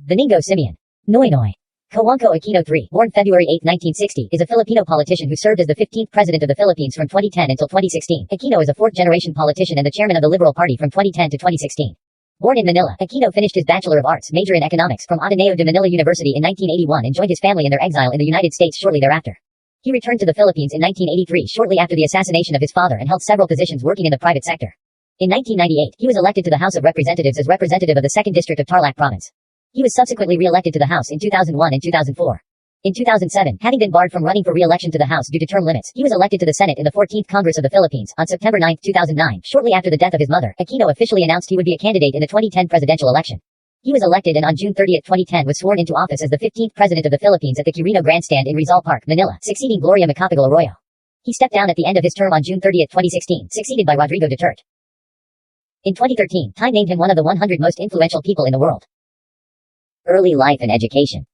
Benigno Simeon. NoyNoy Aquino III, born February 8, 1960, is a Filipino politician who served as the 15th President of the Philippines from 2010 until 2016. Aquino is a fourth-generation politician and the chairman of the Liberal Party from 2010 to 2016. Born in Manila, Aquino finished his Bachelor of Arts, major in economics, from Ateneo de Manila University in 1981 and joined his family in their exile in the United States shortly thereafter. He returned to the Philippines in 1983 shortly after the assassination of his father and held several positions working in the private sector. In 1998, he was elected to the House of Representatives as representative of the 2nd District of Tarlac Province. He was subsequently re-elected to the House in 2001 and 2004. In 2007, having been barred from running for re-election to the House due to term limits, he was elected to the Senate in the 14th Congress of the Philippines. On September 9, 2009, shortly after the death of his mother, Aquino officially announced he would be a candidate in the 2010 presidential election. He was elected and on June 30, 2010 was sworn into office as the 15th President of the Philippines at the Quirino Grandstand in Rizal Park, Manila, succeeding Gloria Macapagal Arroyo. He stepped down at the end of his term on June 30, 2016, succeeded by Rodrigo Duterte. In 2013, Time named him one of the 100 most influential people in the world. Early life and education.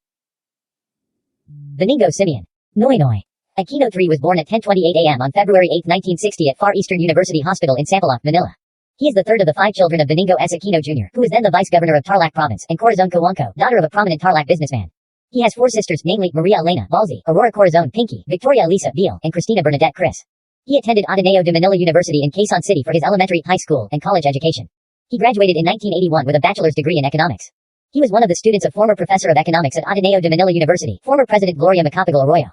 Benigno Simeon. NoyNoy Aquino III was born at 10:28 a.m. on February 8, 1960 at Far Eastern University Hospital in Sampaloc, Manila. He is the third of the 5 children of Benigno S. Aquino Jr., who was then the vice governor of Tarlac Province, and Corazon Cojuangco, daughter of a prominent Tarlac businessman. He has 4 sisters, namely Maria Elena Balzi, Aurora Corazon Pinky, Victoria Elisa Beal, and Cristina Bernadette Chris. He attended Ateneo de Manila University in Quezon City for his elementary, high school, and college education. He graduated in 1981 with a bachelor's degree in economics. He was one of the students of former professor of economics at Ateneo de Manila University, former President Gloria Macapagal Arroyo.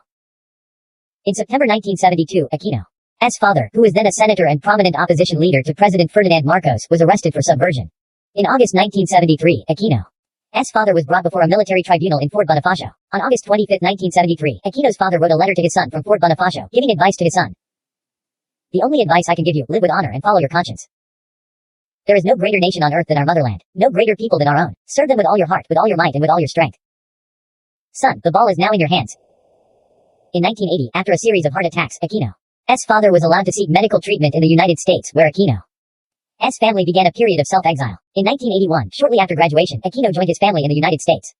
In September 1972, Aquino's father, who was then a senator and prominent opposition leader to President Ferdinand Marcos, was arrested for subversion. In August 1973, Aquino's father was brought before a military tribunal in Fort Bonifacio. On August 25, 1973, Aquino's father wrote a letter to his son from Fort Bonifacio, giving advice to his son. The only advice I can give you, live with honor and follow your conscience. There is no greater nation on earth than our motherland, no greater people than our own. Serve them with all your heart, with all your might, and with all your strength. Son, the ball is now in your hands. In 1980, after a series of heart attacks, Aquino's father was allowed to seek medical treatment in the United States, where Aquino's family began a period of self-exile. In 1981, shortly after graduation, Aquino joined his family in the United States.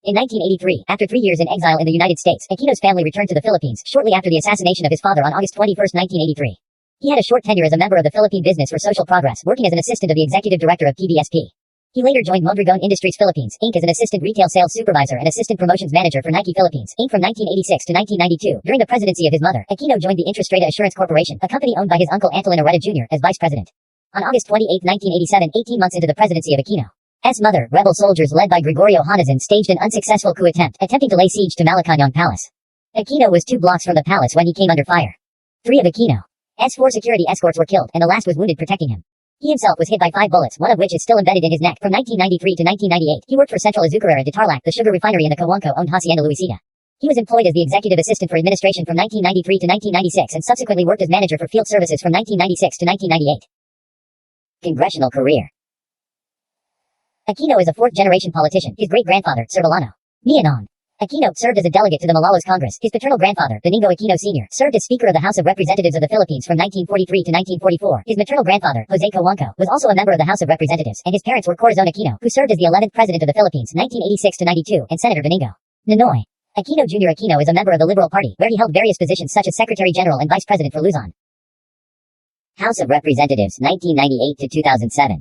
In 1983, after 3 years in exile in the United States, Aquino's family returned to the Philippines shortly after the assassination of his father on August 21, 1983. He had a short tenure as a member of the Philippine Business for Social Progress, working as an assistant of the executive director of PBSP. He later joined Mondragon Industries Philippines, Inc. as an assistant retail sales supervisor and assistant promotions manager for Nike Philippines, Inc. from 1986 to 1992. During the presidency of his mother, Aquino joined the Interest Rate Assurance Corporation, a company owned by his uncle Antolin Arreta Jr., as vice president. On August 28, 1987, 18 months into the presidency of Aquino's mother, rebel soldiers led by Gregorio Honazon staged an unsuccessful coup attempt, attempting to lay siege to Malacañang Palace. Aquino was 2 blocks from the palace when he came under fire. 3 of Aquino's 4 security escorts were killed, and the last was wounded protecting him. He himself was hit by 5 bullets, one of which is still embedded in his neck. From 1993 to 1998, he worked for Central Azucarera de Tarlac, the sugar refinery in the Cojuangco-owned Hacienda Luisita. He was employed as the executive assistant for administration from 1993 to 1996 and subsequently worked as manager for field services from 1996 to 1998. Congressional career. Aquino is a 4th-generation politician. His great-grandfather, Sir Delano Mianong Aquino, served as a delegate to the Malolos Congress. His paternal grandfather, Benigno Aquino Sr., served as Speaker of the House of Representatives of the Philippines from 1943 to 1944. His maternal grandfather, Jose Cojuangco, was also a member of the House of Representatives, and his parents were Corazon Aquino, who served as the 11th President of the Philippines 1986 to 92, and Senator Benigno NoyNoy Aquino Jr. Aquino is a member of the Liberal Party, where he held various positions such as Secretary General and Vice President for Luzon. House of Representatives, 1998 to 2007.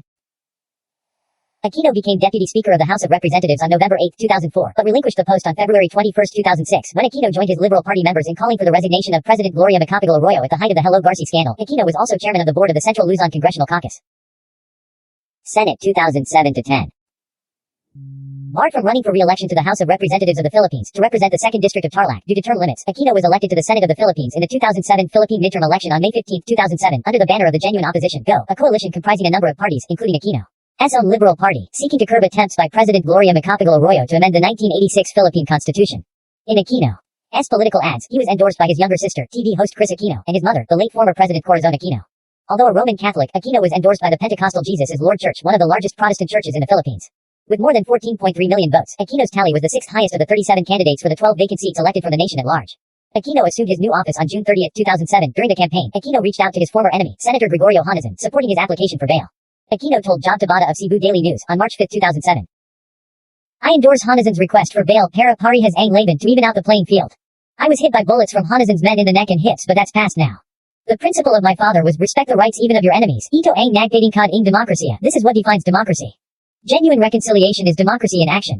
Aquino became Deputy Speaker of the House of Representatives on November 8, 2004, but relinquished the post on February 21, 2006, when Aquino joined his Liberal Party members in calling for the resignation of President Gloria Macapagal Arroyo at the height of the Hello Garci scandal. Aquino was also chairman of the board of the Central Luzon Congressional Caucus. Senate 2007 to 10. Barred from running for re-election to the House of Representatives of the Philippines to represent the 2nd District of Tarlac due to term limits, Aquino was elected to the Senate of the Philippines in the 2007 Philippine midterm election on May 15, 2007, under the banner of the Genuine Opposition, GO, a coalition comprising a number of parties, including Aquino's own Liberal Party, seeking to curb attempts by President Gloria Macapagal Arroyo to amend the 1986 Philippine Constitution. In Aquino's political ads, he was endorsed by his younger sister, TV host Chris Aquino, and his mother, the late former President Corazon Aquino. Although a Roman Catholic, Aquino was endorsed by the Pentecostal Jesus is Lord Church, one of the largest Protestant churches in the Philippines. With more than 14.3 million votes, Aquino's tally was the 6th highest of the 37 candidates for the 12 vacant seats elected from the nation at large. Aquino assumed his new office on June 30, 2007. During the campaign, Aquino reached out to his former enemy, Senator Gregorio Honazon, supporting his application for bail. Aquino told Job Tabata of Cebu Daily News on March 5, 2007. I endorse Honazon's request for bail para parehas ang laban to even out the playing field. I was hit by bullets from Honazon's men in the neck and hips, but that's past now. The principle of my father was respect the rights even of your enemies. Ito ang nagpatingkad ng demokrasiya. This is what defines democracy. Genuine reconciliation is democracy in action.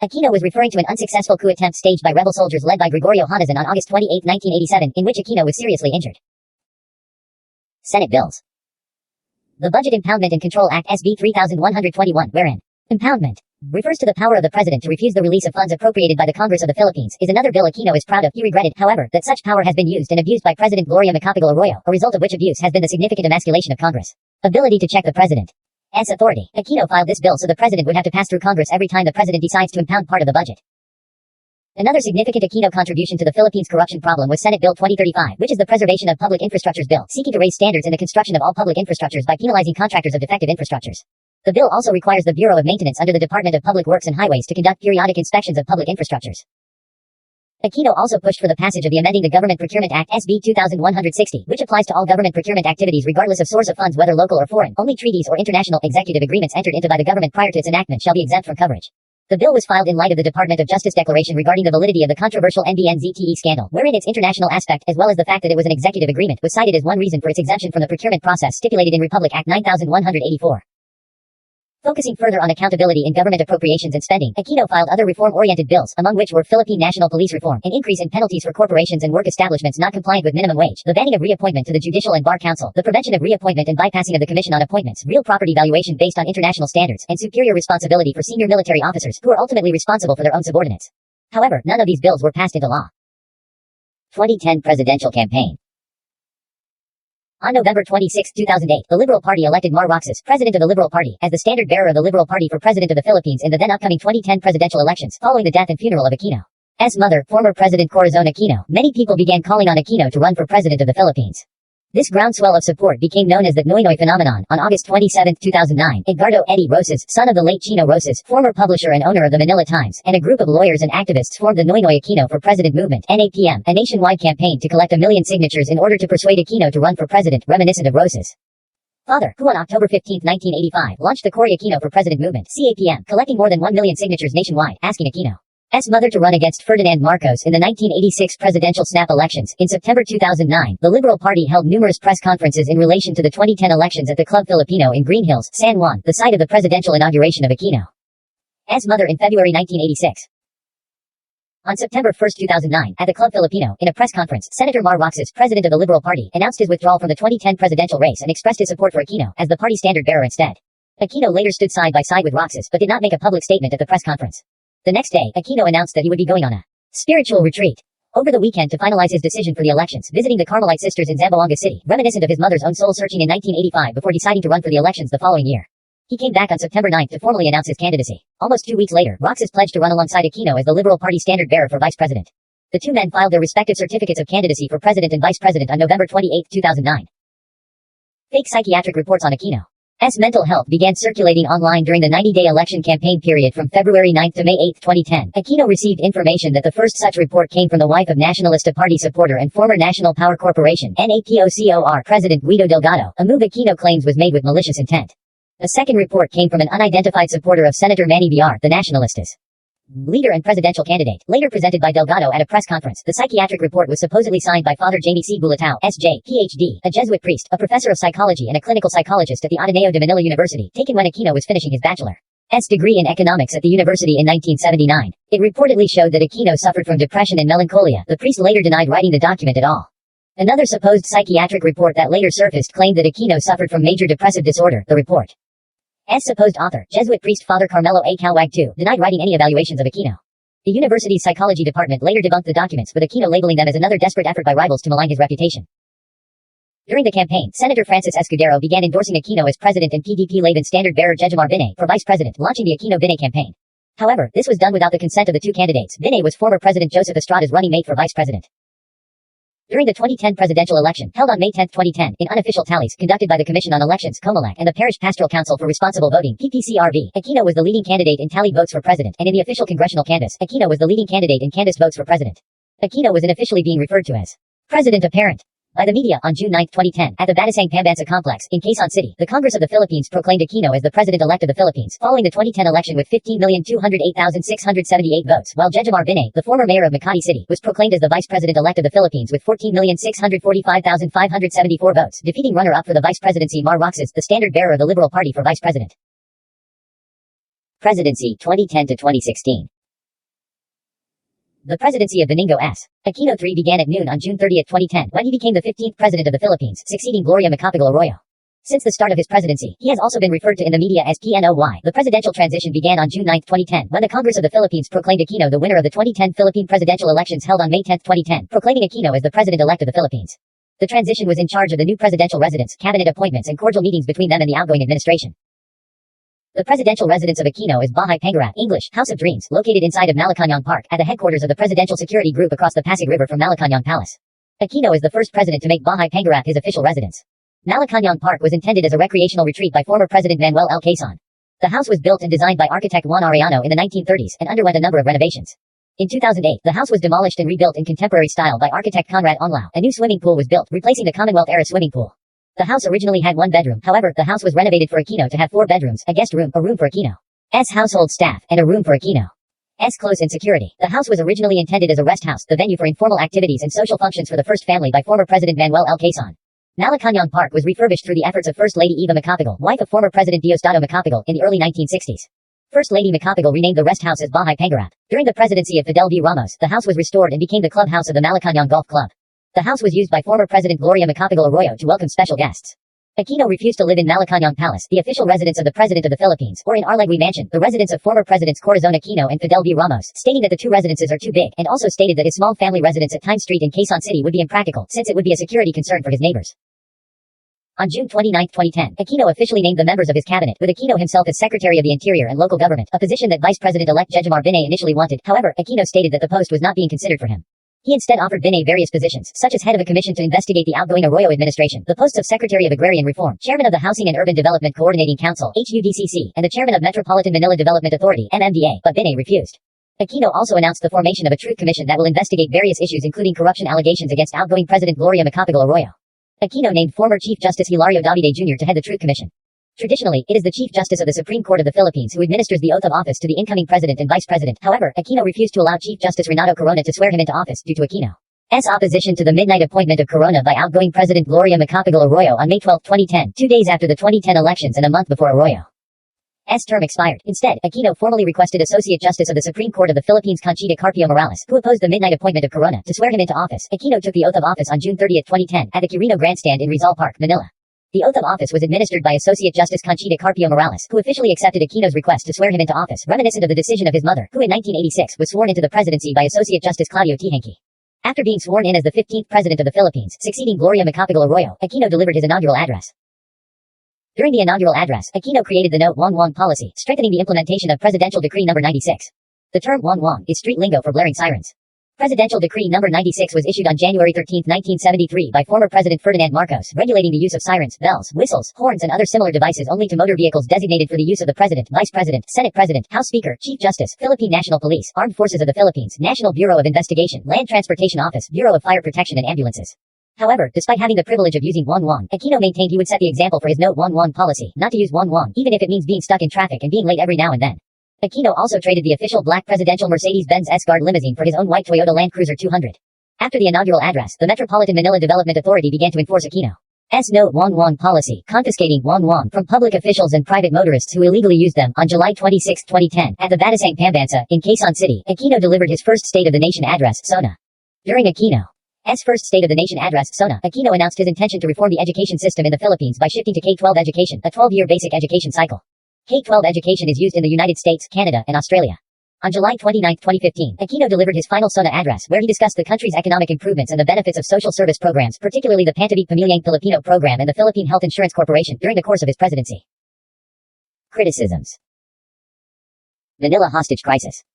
Aquino was referring to an unsuccessful coup attempt staged by rebel soldiers led by Gregorio Hanazan on August 28, 1987, in which Aquino was seriously injured. Senate bills. The Budget Impoundment and Control Act SB 3121, wherein impoundment refers to the power of the president to refuse the release of funds appropriated by the Congress of the Philippines, is another bill Aquino is proud of. He regretted, however, that such power has been used and abused by President Gloria Macapagal Arroyo, a result of which abuse has been the significant emasculation of Congress' ability to check the president's authority. Aquino filed this bill so the president would have to pass through Congress every time the president decides to impound part of the budget. Another significant Aquino contribution to the Philippines' corruption problem was Senate Bill 2035, which is the Preservation of Public Infrastructures Bill, seeking to raise standards in the construction of all public infrastructures by penalizing contractors of defective infrastructures. The bill also requires the Bureau of Maintenance under the Department of Public Works and Highways to conduct periodic inspections of public infrastructures. Aquino also pushed for the passage of the Amending the Government Procurement Act SB 2160, which applies to all government procurement activities regardless of source of funds whether local or foreign. Only treaties or international executive agreements entered into by the government prior to its enactment shall be exempt from coverage. The bill was filed in light of the Department of Justice declaration regarding the validity of the controversial NBN-ZTE scandal, wherein its international aspect, as well as the fact that it was an executive agreement, was cited as one reason for its exemption from the procurement process stipulated in Republic Act 9184. Focusing further on accountability in government appropriations and spending, Aquino filed other reform-oriented bills, among which were Philippine National Police Reform, an increase in penalties for corporations and work establishments not compliant with minimum wage, the banning of reappointment to the Judicial and Bar Council, the prevention of reappointment and bypassing of the Commission on Appointments, real property valuation based on international standards, and superior responsibility for senior military officers, who are ultimately responsible for their own subordinates. However, none of these bills were passed into law. 2010 Presidential Campaign. On November 26, 2008, the Liberal Party elected Mar Roxas, president of the Liberal Party, as the standard-bearer of the Liberal Party for president of the Philippines in the then-upcoming 2010 presidential elections, following the death and funeral of Aquino's mother, former President Corazon Aquino. Many people began calling on Aquino to run for president of the Philippines. This groundswell of support became known as the NoyNoy phenomenon. On August 27, 2009, Edgardo Eddie Rosas, son of the late Chino Rosas, former publisher and owner of the Manila Times, and a group of lawyers and activists formed the NoyNoy Aquino for President movement, NAPM, a nationwide campaign to collect 1 million signatures in order to persuade Aquino to run for president, reminiscent of Rosas' father, who on October 15, 1985, launched the Cory Aquino for President movement, CAPM, collecting more than 1 million signatures nationwide, asking Aquino's mother to run against Ferdinand Marcos in the 1986 presidential snap elections. In September 2009, the Liberal Party held numerous press conferences in relation to the 2010 elections at the Club Filipino in Green Hills, San Juan, the site of the presidential inauguration of Aquino's mother in February 1986. On September 1, 2009, at the Club Filipino, in a press conference, Senator Mar Roxas, president of the Liberal Party, announced his withdrawal from the 2010 presidential race and expressed his support for Aquino as the party standard-bearer instead. Aquino later stood side by side with Roxas but did not make a public statement at the press conference. The next day, Aquino announced that he would be going on a spiritual retreat over the weekend to finalize his decision for the elections, visiting the Carmelite sisters in Zamboanga City, reminiscent of his mother's own soul-searching in 1985 before deciding to run for the elections the following year. He came back on September 9 to formally announce his candidacy. Almost 2 weeks later, Roxas pledged to run alongside Aquino as the Liberal Party standard-bearer for vice president. The two men filed their respective certificates of candidacy for president and vice president on November 28, 2009. Fake psychiatric reports on Aquino. Mental health began circulating online during the 90-day election campaign period from February 9 to May 8, 2010. Aquino received information that the first such report came from the wife of Nationalista Party supporter and former National Power Corporation (NAPOCOR) President Guido Delgado, a move Aquino claims was made with malicious intent. A second report came from an unidentified supporter of Senator Manny Villar, the Nationalistas' leader and presidential candidate, later presented by Delgado at a press conference. The psychiatric report was supposedly signed by Father Jamie C. Bulatao, S.J., Ph.D., a Jesuit priest, a professor of psychology and a clinical psychologist at the Ateneo de Manila University, taken when Aquino was finishing his bachelor's degree in economics at the university in 1979. It reportedly showed that Aquino suffered from depression and melancholia. The priest later denied writing the document at all. Another supposed psychiatric report that later surfaced claimed that Aquino suffered from major depressive disorder. The report's supposed author, Jesuit priest Father Carmelo A. Calwag II, denied writing any evaluations of Aquino. The university's psychology department later debunked the documents, with Aquino labeling them as another desperate effort by rivals to malign his reputation. During the campaign, Senator Francis Escudero began endorsing Aquino as president and PDP-Laban standard-bearer Jejomar Binay for vice president, launching the Aquino-Binay campaign. However, this was done without the consent of the two candidates. Binay was former President Joseph Estrada's running mate for vice president. During the 2010 presidential election, held on May 10, 2010, in unofficial tallies conducted by the Commission on Elections (COMELEC) and the Parish Pastoral Council for Responsible Voting (PPCRV), Aquino was the leading candidate in tallied votes for president, and in the official congressional canvass, Aquino was the leading candidate in canvass votes for president. Aquino was unofficially being referred to as President Apparent by the media. On June 9, 2010, at the Batasang Pambansa complex in Quezon City, the Congress of the Philippines proclaimed Aquino as the president-elect of the Philippines, following the 2010 election with 15,208,678 votes, while Jejomar Binay, the former mayor of Makati City, was proclaimed as the vice president-elect of the Philippines with 14,645,574 votes, defeating runner-up for the vice presidency Mar Roxas, the standard-bearer of the Liberal Party for vice president. Presidency 2010 to 2016. The presidency of Benigno S. Aquino III began at noon on June 30, 2010, when he became the 15th president of the Philippines, succeeding Gloria Macapagal Arroyo. Since the start of his presidency, he has also been referred to in the media as PNOY. The presidential transition began on June 9, 2010, when the Congress of the Philippines proclaimed Aquino the winner of the 2010 Philippine presidential elections held on May 10, 2010, proclaiming Aquino as the president-elect of the Philippines. The transition was in charge of the new presidential residence, cabinet appointments and cordial meetings between them and the outgoing administration. The presidential residence of Aquino is Bahay Pangarap, English, House of Dreams, located inside of Malacañang Park, at the headquarters of the Presidential Security Group across the Pasig River from Malacañang Palace. Aquino is the first president to make Bahay Pangarap his official residence. Malacañang Park was intended as a recreational retreat by former President Manuel L. Quezon. The house was built and designed by architect Juan Arellano in the 1930s and underwent a number of renovations. In 2008, the house was demolished and rebuilt in contemporary style by architect Conrad Onlao. A new swimming pool was built, replacing the Commonwealth-era swimming pool. The house originally had one bedroom, however, the house was renovated for Aquino to have 4 bedrooms, a guest room, a room for Aquino's household staff, and a room for Aquino's close-in security. The house was originally intended as a rest house, the venue for informal activities and social functions for the first family by former President Manuel L. Quezon. Malacañang Park was refurbished through the efforts of First Lady Eva Macapagal, wife of former President Diosdado Macapagal, in the early 1960s. First Lady Macapagal renamed the rest house as Bahay Pangarap. During the presidency of Fidel V. Ramos, the house was restored and became the clubhouse of the Malacañang Golf Club. The house was used by former President Gloria Macapagal Arroyo to welcome special guests. Aquino refused to live in Malacañang Palace, the official residence of the President of the Philippines, or in Arlegui Mansion, the residence of former Presidents Corazon Aquino and Fidel V. Ramos, stating that the two residences are too big, and also stated that his small family residence at Times Street in Quezon City would be impractical, since it would be a security concern for his neighbors. On June 29, 2010, Aquino officially named the members of his cabinet, with Aquino himself as Secretary of the Interior and Local Government, a position that Vice President-elect Jejomar Binay initially wanted. However, Aquino stated that the post was not being considered for him. He instead offered Binay various positions, such as head of a commission to investigate the outgoing Arroyo administration, the posts of Secretary of Agrarian Reform, Chairman of the Housing and Urban Development Coordinating Council, HUDCC, and the Chairman of Metropolitan Manila Development Authority, MMDA, but Binay refused. Aquino also announced the formation of a truth commission that will investigate various issues including corruption allegations against outgoing President Gloria Macapagal Arroyo. Aquino named former Chief Justice Hilario Davide Jr. to head the Truth Commission. Traditionally, it is the Chief Justice of the Supreme Court of the Philippines who administers the oath of office to the incoming President and Vice President. However, Aquino refused to allow Chief Justice Renato Corona to swear him into office due to Aquino's opposition to the midnight appointment of Corona by outgoing President Gloria Macapagal Arroyo on May 12, 2010, 2 days after the 2010 elections and a month before Arroyo's term expired. Instead, Aquino formally requested Associate Justice of the Supreme Court of the Philippines Conchita Carpio Morales, who opposed the midnight appointment of Corona, to swear him into office. Aquino took the oath of office on June 30, 2010, at the Quirino Grandstand in Rizal Park, Manila. The oath of office was administered by Associate Justice Conchita Carpio Morales, who officially accepted Aquino's request to swear him into office, reminiscent of the decision of his mother, who in 1986 was sworn into the presidency by Associate Justice Claudio Tihanqui. After being sworn in as the 15th President of the Philippines, succeeding Gloria Macapagal Arroyo, Aquino delivered his inaugural address. During the inaugural address, Aquino created the No. Wong policy, strengthening the implementation of Presidential Decree No. 96. The term Wong is street lingo for blaring sirens. Presidential Decree No. 96 was issued on January 13, 1973 by former President Ferdinand Marcos, regulating the use of sirens, bells, whistles, horns and other similar devices only to motor vehicles designated for the use of the President, Vice President, Senate President, House Speaker, Chief Justice, Philippine National Police, Armed Forces of the Philippines, National Bureau of Investigation, Land Transportation Office, Bureau of Fire Protection and Ambulances. However, despite having the privilege of using Wong, Aquino maintained he would set the example for his No. Wong policy, not to use Wong, even if it means being stuck in traffic and being late every now and then. Aquino also traded the official black presidential Mercedes-Benz S-Guard limousine for his own white Toyota Land Cruiser 200. After the inaugural address, the Metropolitan Manila Development Authority began to enforce Aquino's No. Wong policy, confiscating Wong from public officials and private motorists who illegally used them. On July 26, 2010, at the Batasang Pambansa, in Quezon City, Aquino delivered his first State of the Nation address, SONA. During Aquino's first State of the Nation address, SONA, Aquino announced his intention to reform the education system in the Philippines by shifting to K-12 education, a 12-year basic education cycle. K-12 education is used in the United States, Canada, and Australia. On July 29, 2015, Aquino delivered his final SONA address, where he discussed the country's economic improvements and the benefits of social service programs, particularly the Pantabig Pamilyang Pilipino program and the Philippine Health Insurance Corporation, during the course of his presidency. Criticisms. Manila hostage crisis.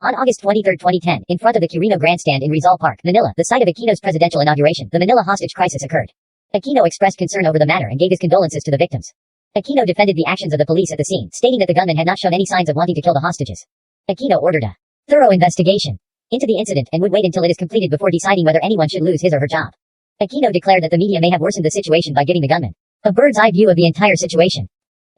On August 23, 2010, in front of the Quirino Grandstand in Rizal Park, Manila, the site of Aquino's presidential inauguration, the Manila hostage crisis occurred. Aquino expressed concern over the matter and gave his condolences to the victims. Aquino defended the actions of the police at the scene, stating that the gunman had not shown any signs of wanting to kill the hostages. Aquino ordered a thorough investigation into the incident and would wait until it is completed before deciding whether anyone should lose his or her job. Aquino declared that the media may have worsened the situation by giving the gunman a bird's-eye view of the entire situation.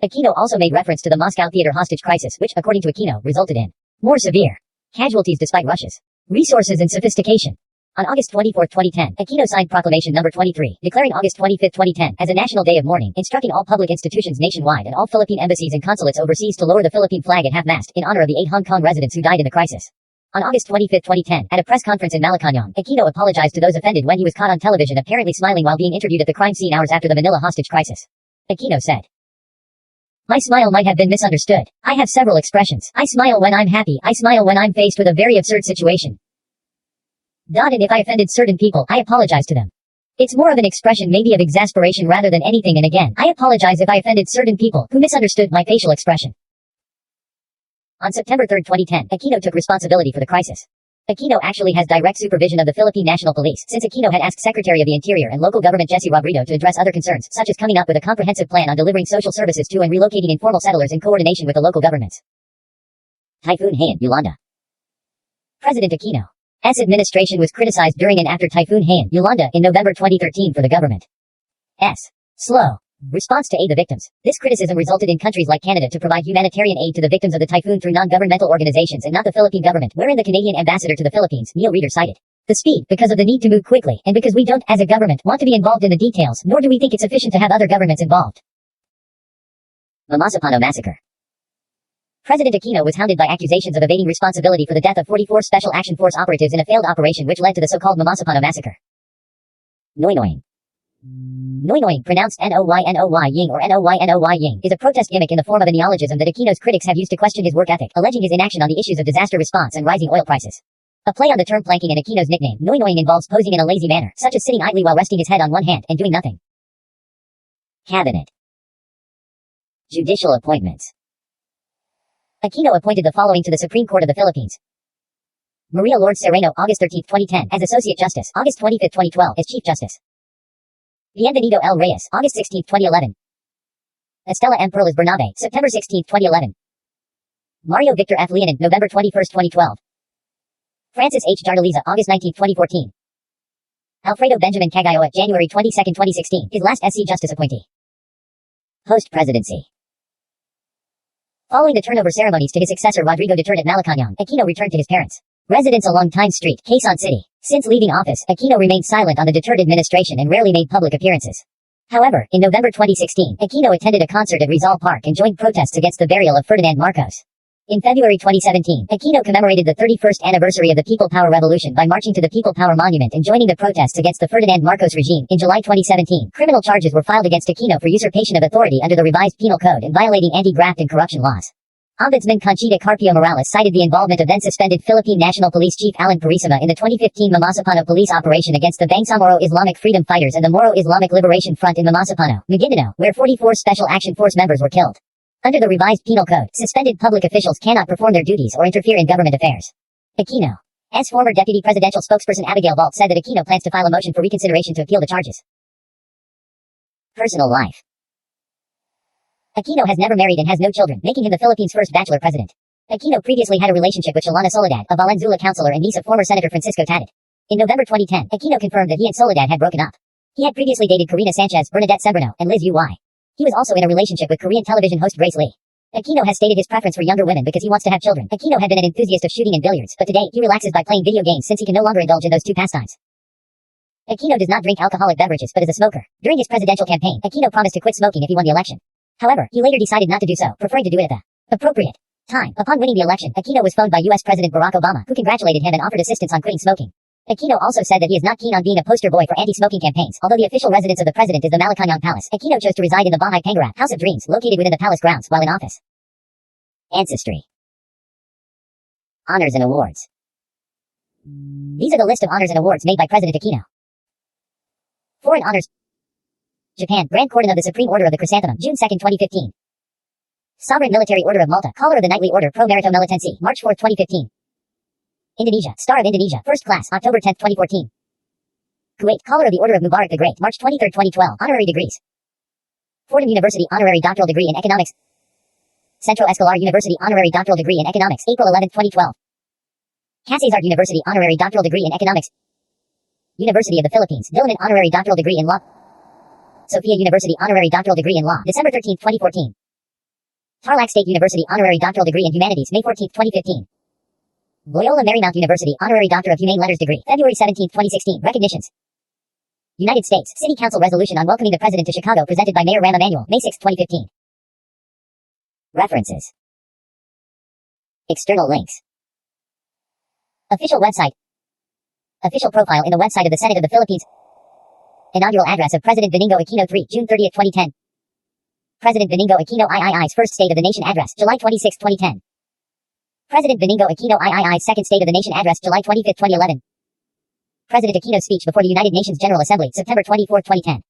Aquino also made reference to the Moscow theater hostage crisis, which, according to Aquino, resulted in more severe casualties despite Russia's resources and sophistication. On August 24, 2010, Aquino signed Proclamation No. 23, declaring August 25, 2010, as a national day of mourning, instructing all public institutions nationwide and all Philippine embassies and consulates overseas to lower the Philippine flag at half-mast, in honor of the 8 Hong Kong residents who died in the crisis. On August 25, 2010, at a press conference in Malacañang, Aquino apologized to those offended when he was caught on television apparently smiling while being interviewed at the crime scene hours after the Manila hostage crisis. Aquino said, "My smile might have been misunderstood. I have several expressions. I smile when I'm happy. I smile when I'm faced with a very absurd situation. And if I offended certain people, I apologize to them. It's more of an expression maybe of exasperation rather than anything, and again, I apologize if I offended certain people who misunderstood my facial expression." On September 3, 2010, Aquino took responsibility for the crisis. Aquino actually has direct supervision of the Philippine National Police, since Aquino had asked Secretary of the Interior and Local Government Jesse Robredo to address other concerns, such as coming up with a comprehensive plan on delivering social services to and relocating informal settlers in coordination with the local governments. Typhoon Han Yolanda. President Aquino's administration was criticized during and after Typhoon Han Yolanda in November 2013 for the government's slow response to aid the victims. This criticism resulted in countries like Canada to provide humanitarian aid to the victims of the typhoon through non-governmental organizations and not the Philippine government, wherein the Canadian ambassador to the Philippines, Neil Reeder, cited the speed because of the need to move quickly, and because we don't, as a government, want to be involved in the details, nor do we think it's sufficient to have other governments involved. The Masapano Massacre. President Aquino was hounded by accusations of evading responsibility for the death of 44 Special Action Force operatives in a failed operation which led to the so-called Masapano Massacre. NoyNoy. NoyNoy, pronounced N-O-Y-N-O-Y-ing or N-O-Y-N-O-Y-ing, is a protest gimmick in the form of a neologism that Aquino's critics have used to question his work ethic, alleging his inaction on the issues of disaster response and rising oil prices. A play on the term planking and Aquino's nickname, NoyNoying, involves posing in a lazy manner, such as sitting idly while resting his head on one hand and doing nothing. Cabinet. Judicial appointments. Aquino appointed the following to the Supreme Court of the Philippines. Maria Lourdes Sereno, August 13, 2010, as Associate Justice, August 25, 2012, as Chief Justice. Bienvenido L. Reyes, August 16, 2011. Estela M. Perlas Bernabe, September 16, 2011. Mario Victor F. Leonin, November 21, 2012. Francis H. Jardaliza, August 19, 2014. Alfredo Benjamin Cagayoa, January 22, 2016, his last SC Justice appointee. Post-presidency. Following the turnover ceremonies to his successor Rodrigo Duterte at Malacañang, Aquino returned to his parents' residence along Times Street, Quezon City. Since leaving office, Aquino remained silent on the Duterte administration and rarely made public appearances. However, in November 2016, Aquino attended a concert at Rizal Park and joined protests against the burial of Ferdinand Marcos. In February 2017, Aquino commemorated the 31st anniversary of the People Power Revolution by marching to the People Power Monument and joining the protests against the Ferdinand Marcos regime. In July 2017, criminal charges were filed against Aquino for usurpation of authority under the revised penal code and violating anti-graft and corruption laws. Ombudsman Conchita Carpio Morales cited the involvement of then-suspended Philippine National Police Chief Alan Purisima in the 2015 Masapano police operation against the Bangsamoro Islamic Freedom Fighters and the Moro Islamic Liberation Front in Masapano, Maguindanao, where 44 Special Action Force members were killed. Under the revised penal code, suspended public officials cannot perform their duties or interfere in government affairs. Aquino's former deputy presidential spokesperson Abigail Vault said that Aquino plans to file a motion for reconsideration to appeal the charges. Personal life. Aquino has never married and has no children, making him the Philippines' first bachelor president. Aquino previously had a relationship with Shalana Soledad, a Valenzuela councilor and niece of former Senator Francisco Tatid. In November 2010, Aquino confirmed that he and Soledad had broken up. He had previously dated Karina Sanchez, Bernadette Sembrano, and Liz Uy. He was also in a relationship with Korean television host Grace Lee. Aquino has stated his preference for younger women because he wants to have children. Aquino had been an enthusiast of shooting and billiards, but today, he relaxes by playing video games since he can no longer indulge in those two pastimes. Aquino does not drink alcoholic beverages but is a smoker. During his presidential campaign, Aquino promised to quit smoking if he won the election. However, he later decided not to do so, preferring to do it at the appropriate time. Upon winning the election, Aquino was phoned by U.S. President Barack Obama, who congratulated him and offered assistance on quitting smoking. Aquino also said that he is not keen on being a poster boy for anti-smoking campaigns. Although the official residence of the president is the Malacañang Palace, Aquino chose to reside in the Bahay Pangarap, House of Dreams, located within the palace grounds, while in office. Ancestry. Honors and awards. These are the list of honors and awards made by President Aquino. Foreign honors. Japan, Grand Cordon of the Supreme Order of the Chrysanthemum, June 2, 2015. Sovereign Military Order of Malta, Collar of the Knightly Order Pro Merito Militense, March 4, 2015. Indonesia, Star of Indonesia, First Class, October 10, 2014. Kuwait, Collar of the Order of Mubarak the Great, March 23, 2012, Honorary Degrees. Fordham University, Honorary Doctoral Degree in Economics. Centro Escolar University, Honorary Doctoral Degree in Economics, April 11, 2012. Casasart University, Honorary Doctoral Degree in Economics. University of the Philippines, Diliman, Honorary Doctoral Degree in Law. Sophia University, Honorary Doctoral Degree in Law, December 13, 2014. Tarlac State University, Honorary Doctoral Degree in Humanities, May 14, 2015. Loyola Marymount University, Honorary Doctor of Humane Letters degree, February 17, 2016. Recognitions. United States City Council resolution on welcoming the President to Chicago presented by Mayor Rahm Emanuel, May 6, 2015. References. External links. Official website. Official profile in the website of the Senate of the Philippines. Inaugural address of President Benigno Aquino III, June 30, 2010. President Benigno Aquino III's First State of the Nation Address, July 26, 2010. President Benigno Aquino III's Second State of the Nation Address, July 25, 2011. President Aquino's speech before the United Nations General Assembly, September 24, 2010.